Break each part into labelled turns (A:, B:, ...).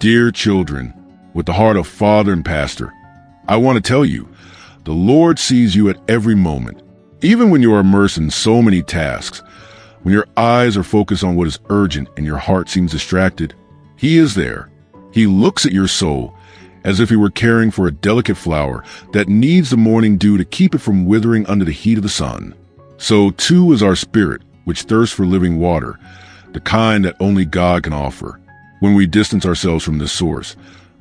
A: Dear children, with the heart of father and pastor, I want to tell you, the Lord sees you at every moment. Even when you are immersed in so many tasks, when your eyes are focused on what is urgent and your heart seems distracted, He is there. He looks at your soul as if He were caring for a delicate flower that needs the morning dew to keep it from withering under the heat of the sun. So too is our spirit, which thirsts for living water, the kind that only God can offer. When we distance ourselves from this source,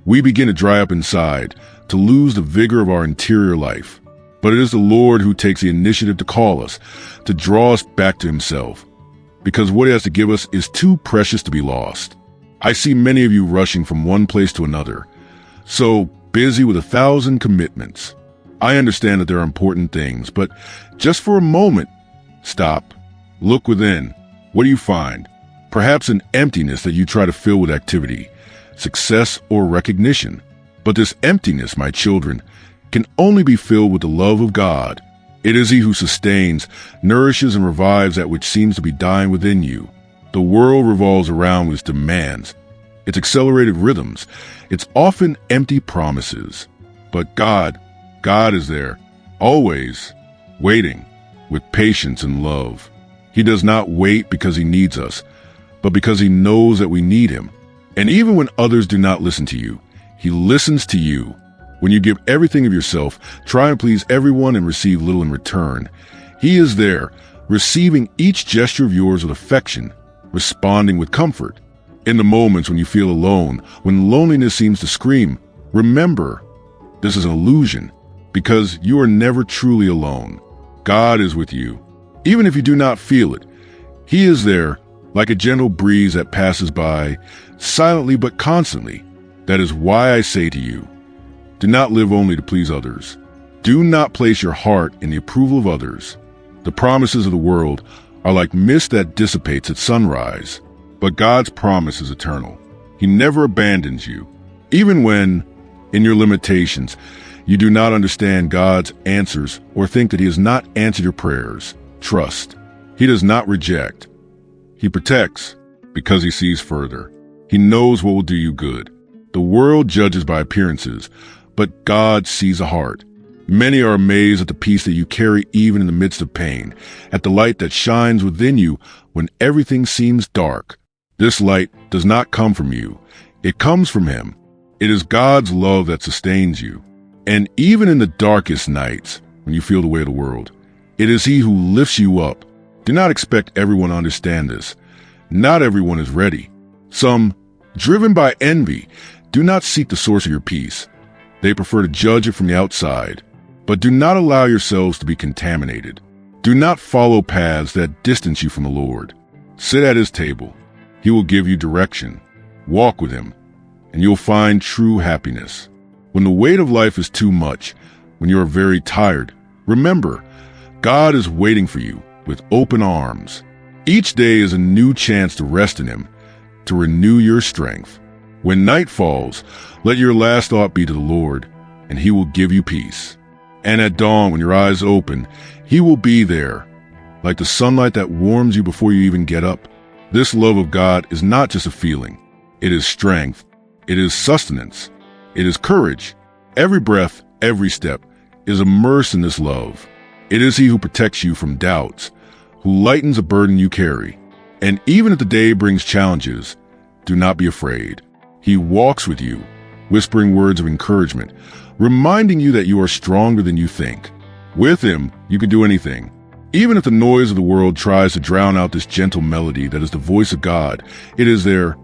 A: we begin to dry up inside, to lose the vigor of our interior life. But it is the Lord who takes the initiative to call us, to draw us back to Himself, because what He has to give us is too precious to be lost. I see many of you rushing from one place to another, so busy with 1,000 commitments. I understand that there are important things, but just for a moment, stop. Look within. What do you find? Perhaps an emptiness that you try to fill with activity, success, or recognition. But this emptiness, my children, can only be filled with the love of God. It is He who sustains, nourishes, and revives that which seems to be dying within you. The world revolves around its demands, its accelerated rhythms, its often empty promises. But God is there, always, waiting, with patience and love. He does not wait because He needs us, but because He knows that we need Him. And even when others do not listen to you, He listens to you. When you give everything of yourself, try and please everyone and receive little in return, He is there, receiving each gesture of yours with affection, responding with comfort. In the moments when you feel alone, when loneliness seems to scream, remember, this is an illusion, because you are never truly alone. God is with you. Even if you do not feel it, He is there, like a gentle breeze that passes by, silently but constantly. That is why I say to you, do not live only to please others. Do not place your heart in the approval of others. The promises of the world are like mist that dissipates at sunrise, but God's promise is eternal. He never abandons you. Even when, in your limitations, you do not understand God's answers or think that He has not answered your prayers, trust. He does not reject. He protects because He sees further. He knows what will do you good. The world judges by appearances, but God sees a heart. Many are amazed at the peace that you carry even in the midst of pain, at the light that shines within you when everything seems dark. This light does not come from you. It comes from Him. It is God's love that sustains you. And even in the darkest nights, when you feel the weight of the world, it is He who lifts you up. Do not expect everyone to understand this. Not everyone is ready. Some, driven by envy, do not seek the source of your peace. They prefer to judge it from the outside. But do not allow yourselves to be contaminated. Do not follow paths that distance you from the Lord. Sit at His table. He will give you direction. Walk with Him, and you'll find true happiness. When the weight of life is too much, when you are very tired, remember, God is waiting for you with open arms. Each day is a new chance to rest in Him, to renew your strength. When night falls, let your last thought be to the Lord, and He will give you peace. And at dawn, when your eyes open, He will be there, like the sunlight that warms you before you even get up. This love of God is not just a feeling. It is strength. It is sustenance. It is courage. Every breath, every step is immersed in this love. It is He who protects you from doubts, who lightens a burden you carry. And even if the day brings challenges, do not be afraid. He walks with you, whispering words of encouragement, reminding you that you are stronger than you think. With Him, you can do anything. Even if the noise of the world tries to drown out this gentle melody that is the voice of God, it is there,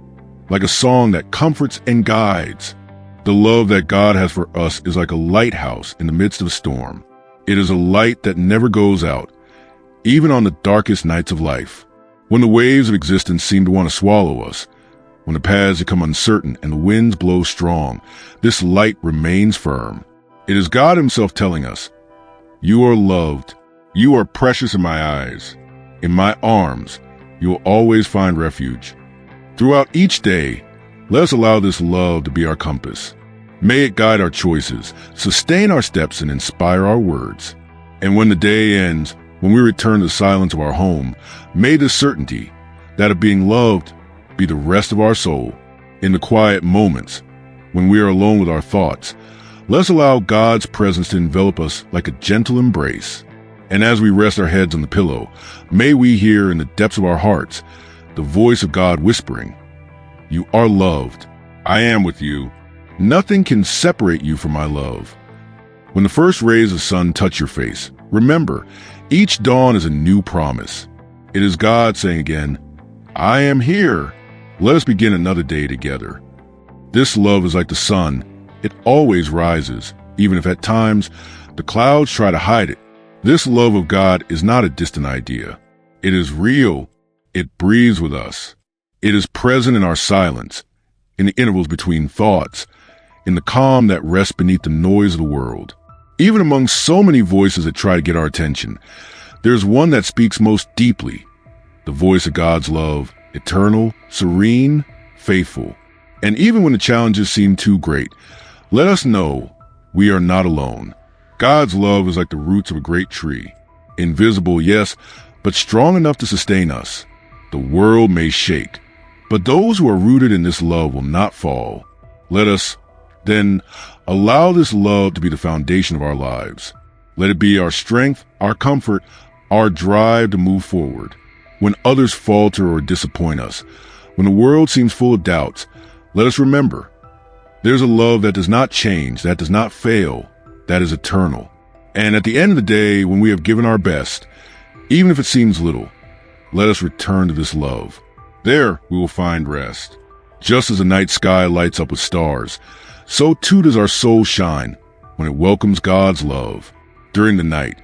A: like a song that comforts and guides. The love that God has for us is like a lighthouse in the midst of a storm. It is a light that never goes out, even on the darkest nights of life. When the waves of existence seem to want to swallow us, when the paths become uncertain and the winds blow strong, this light remains firm. It is God Himself telling us, you are loved. You are precious in my eyes. In my arms, you will always find refuge. Throughout each day, let us allow this love to be our compass. May it guide our choices, sustain our steps, and inspire our words. And when the day ends, when we return to the silence of our home, may the certainty, that of being loved, be the rest of our soul. In the quiet moments, when we are alone with our thoughts, let's allow God's presence to envelop us like a gentle embrace. And as we rest our heads on the pillow, may we hear in the depths of our hearts the voice of God whispering, "You are loved. I am with you. Nothing can separate you from my love." When the first rays of the sun touch your face, remember, each dawn is a new promise. It is God saying again, "I am here. Let us begin another day together." This love is like the sun. It always rises, even if at times the clouds try to hide it. This love of God is not a distant idea. It is real. It breathes with us. It is present in our silence, in the intervals between thoughts, in the calm that rests beneath the noise of the world. Even among so many voices that try to get our attention, there's one that speaks most deeply, the voice of God's love, eternal, serene, faithful. And even when the challenges seem too great, let us know we are not alone. God's love is like the roots of a great tree, invisible, yes, but strong enough to sustain us. The world may shake, but those who are rooted in this love will not fall. Let us, then, allow this love to be the foundation of our lives. Let it be our strength, our comfort, our drive to move forward. When others falter or disappoint us, when the world seems full of doubts, let us remember, there's a love that does not change, that does not fail, that is eternal. And at the end of the day, when we have given our best, even if it seems little, let us return to this love. There we will find rest. Just as the night sky lights up with stars, so too does our soul shine when it welcomes God's love. During the night,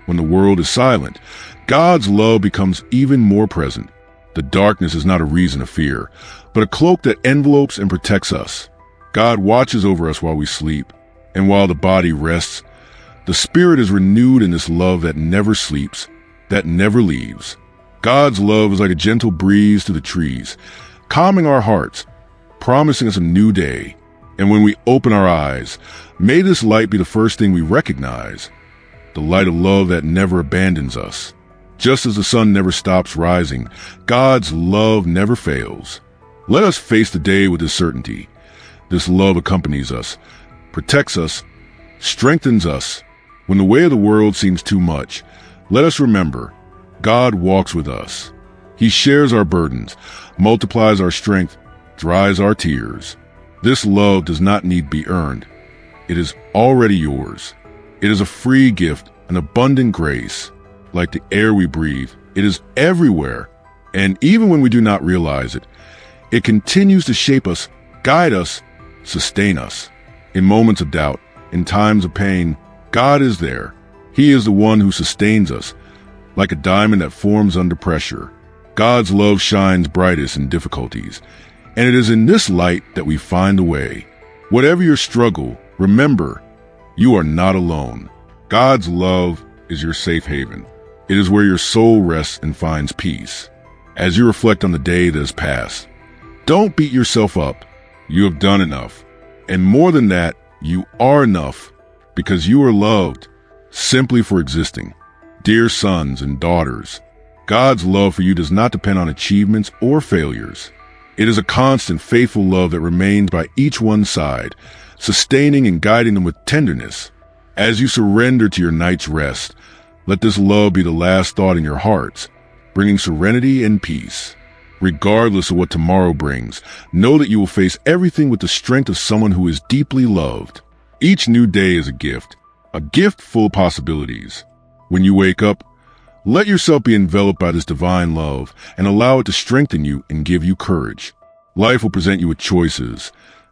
A: when the world is silent, God's love becomes even more present. The darkness is not a reason to fear, but a cloak that envelopes and protects us. God watches over us while we sleep, and while the body rests, the spirit is renewed in this love that never sleeps, that never leaves. God's love is like a gentle breeze through the trees, calming our hearts, promising us a new day. And when we open our eyes, may this light be the first thing we recognize, the light of love that never abandons us. Just as the sun never stops rising, God's love never fails. Let us face the day with this certainty. This love accompanies us, protects us, strengthens us. When the way of the world seems too much, let us remember, God walks with us. He shares our burdens, multiplies our strength, dries our tears. This love does not need to be earned. It is already yours. It is a free gift, an abundant grace. Like the air we breathe, it is everywhere. And even when we do not realize it, it continues to shape us, guide us, sustain us. In moments of doubt, in times of pain, God is there. He is the one who sustains us, like a diamond that forms under pressure. God's love shines brightest in difficulties, and it is in this light that we find the way. Whatever your struggle, remember, you are not alone. God's love is your safe haven. It is where your soul rests and finds peace. As you reflect on the day that has passed, don't beat yourself up. You have done enough. And more than that, you are enough because you are loved simply for existing. Dear sons and daughters, God's love for you does not depend on achievements or failures. It is a constant, faithful love that remains by each one's side, sustaining and guiding them with tenderness. As you surrender to your night's rest, let this love be the last thought in your hearts, bringing serenity and peace. Regardless of what tomorrow brings, know that you will face everything with the strength of someone who is deeply loved. Each new day is a gift full of possibilities. When you wake up, let yourself be enveloped by this divine love and allow it to strengthen you and give you courage. Life will present you with choices,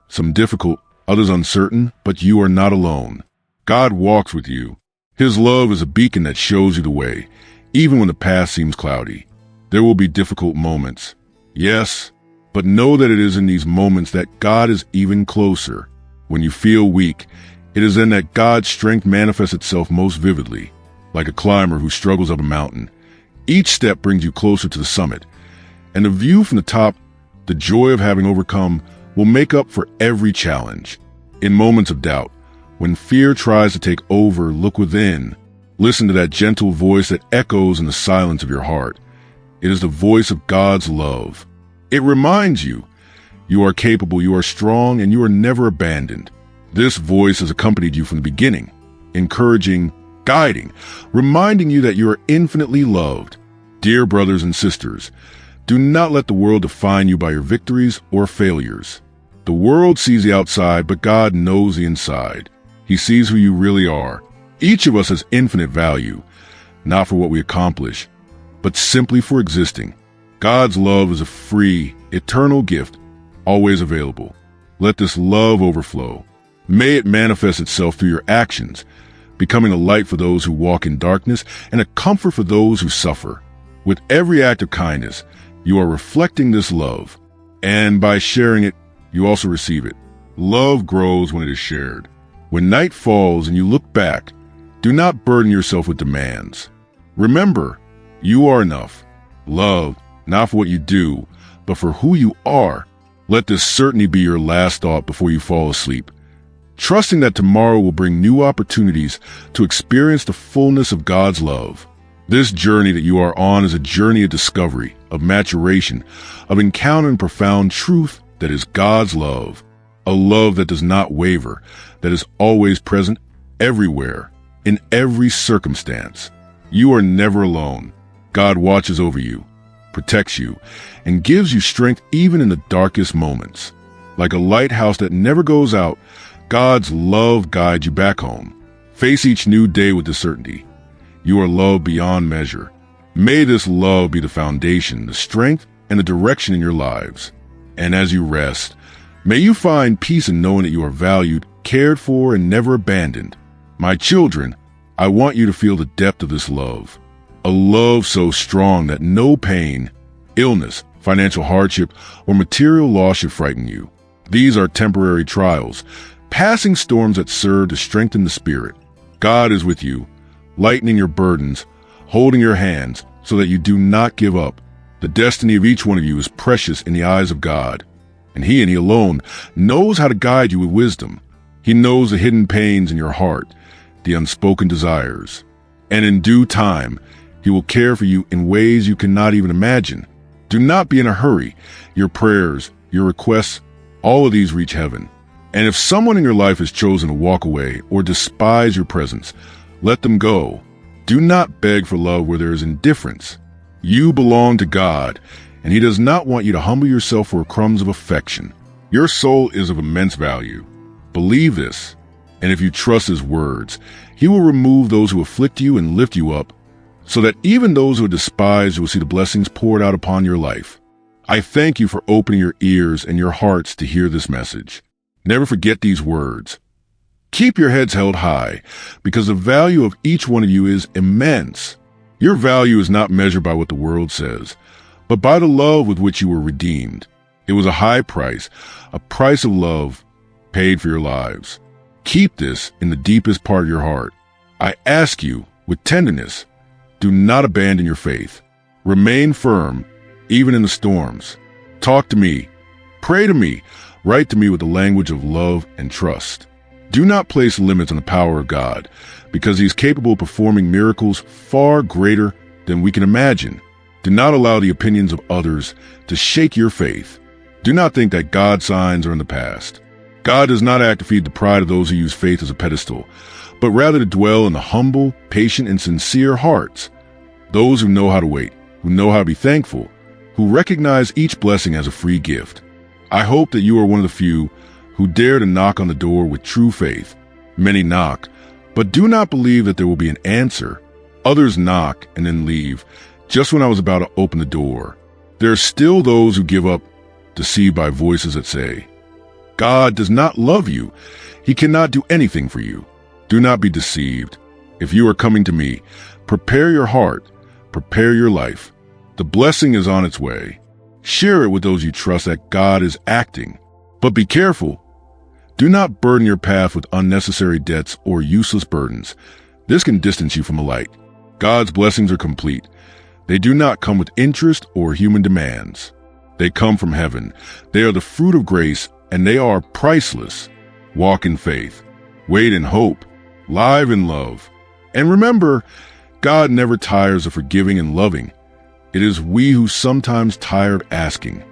A: some difficult, others uncertain, but you are not alone. God walks with you. His love is a beacon that shows you the way, even when the path seems cloudy. There will be difficult moments, yes, but know that it is in these moments that God is even closer. When you feel weak, it is then that God's strength manifests itself most vividly. Like a climber who struggles up a mountain, each step brings you closer to the summit, and the view from the top, the joy of having overcome, will make up for every challenge. In moments of doubt, when fear tries to take over, look within. Listen to that gentle voice that echoes in the silence of your heart. It is the voice of God's love. It reminds you, You are capable, you are strong, and you are never abandoned. This voice has accompanied you from the beginning, encouraging, guiding, reminding you that you are infinitely loved. Dear brothers and sisters, do not let the world define you by your victories or failures. The world sees the outside, but God knows the inside. He sees who you really are. Each of us has infinite value, not for what we accomplish, but simply for existing. God's love is a free, eternal gift, always available. Let this love overflow. May it manifest itself through your actions, becoming a light for those who walk in darkness and a comfort for those who suffer. With every act of kindness, you are reflecting this love, and by sharing it, you also receive it. Love grows when it is shared. When night falls and you look back, do not burden yourself with demands. Remember, you are enough. Love, not for what you do, but for who you are. Let this certainly be your last thought before you fall asleep, trusting that tomorrow will bring new opportunities to experience the fullness of God's love. This journey that you are on is a journey of discovery, of maturation, of encountering profound truth that is God's love, a love that does not waver, that is always present, everywhere, in every circumstance. You are never alone. God watches over you, protects you, and gives you strength even in the darkest moments. Like a lighthouse that never goes out, God's love guides you back home. Face each new day with the certainty. You are loved beyond measure. May this love be the foundation, the strength, and the direction in your lives. And as you rest, may you find peace in knowing that you are valued, cared for, and never abandoned. My children, I want you to feel the depth of this love. A love so strong that no pain, illness, financial hardship, or material loss should frighten you. These are temporary trials, passing storms that serve to strengthen the spirit. God is with you, lightening your burdens, holding your hands so that you do not give up. The destiny of each one of you is precious in the eyes of God, and He alone knows how to guide you with wisdom. He knows the hidden pains in your heart, the unspoken desires, and in due time, He will care for you in ways you cannot even imagine. Do not be in a hurry. Your prayers, your requests, all of these reach heaven. And if someone in your life has chosen to walk away or despise your presence, let them go. Do not beg for love where there is indifference. You belong to God, and He does not want you to humble yourself for crumbs of affection. Your soul is of immense value. Believe this, and if you trust His words, He will remove those who afflict you and lift you up, so that even those who are despised will see the blessings poured out upon your life. I thank you for opening your ears and your hearts to hear this message. Never forget these words. Keep your heads held high, because the value of each one of you is immense. Your value is not measured by what the world says, but by the love with which you were redeemed. It was a high price, a price of love paid for your lives. Keep this in the deepest part of your heart. I ask you, with tenderness, do not abandon your faith. Remain firm, even in the storms. Talk to me, pray to me, write to me with the language of love and trust. Do not place limits on the power of God, because He is capable of performing miracles far greater than we can imagine. Do not allow the opinions of others to shake your faith. Do not think that God's signs are in the past. God does not act to feed the pride of those who use faith as a pedestal, but rather to dwell in the humble, patient, and sincere hearts. Those who know how to wait, who know how to be thankful, who recognize each blessing as a free gift. I hope that you are one of the few who dare to knock on the door with true faith. Many knock, but do not believe that there will be an answer. Others knock and then leave, just when I was about to open the door. There are still those who give up, deceived by voices that say, God does not love you. He cannot do anything for you. Do not be deceived. If you are coming to me, prepare your heart, prepare your life. The blessing is on its way. Share it with those you trust that God is acting. But be careful. Do not burden your path with unnecessary debts or useless burdens. This can distance you from the light. God's blessings are complete. They do not come with interest or human demands. They come from heaven. They are the fruit of grace, and they are priceless. Walk in faith. Wait in hope. Live in love. And remember, God never tires of forgiving and loving. It is we who sometimes tire of asking.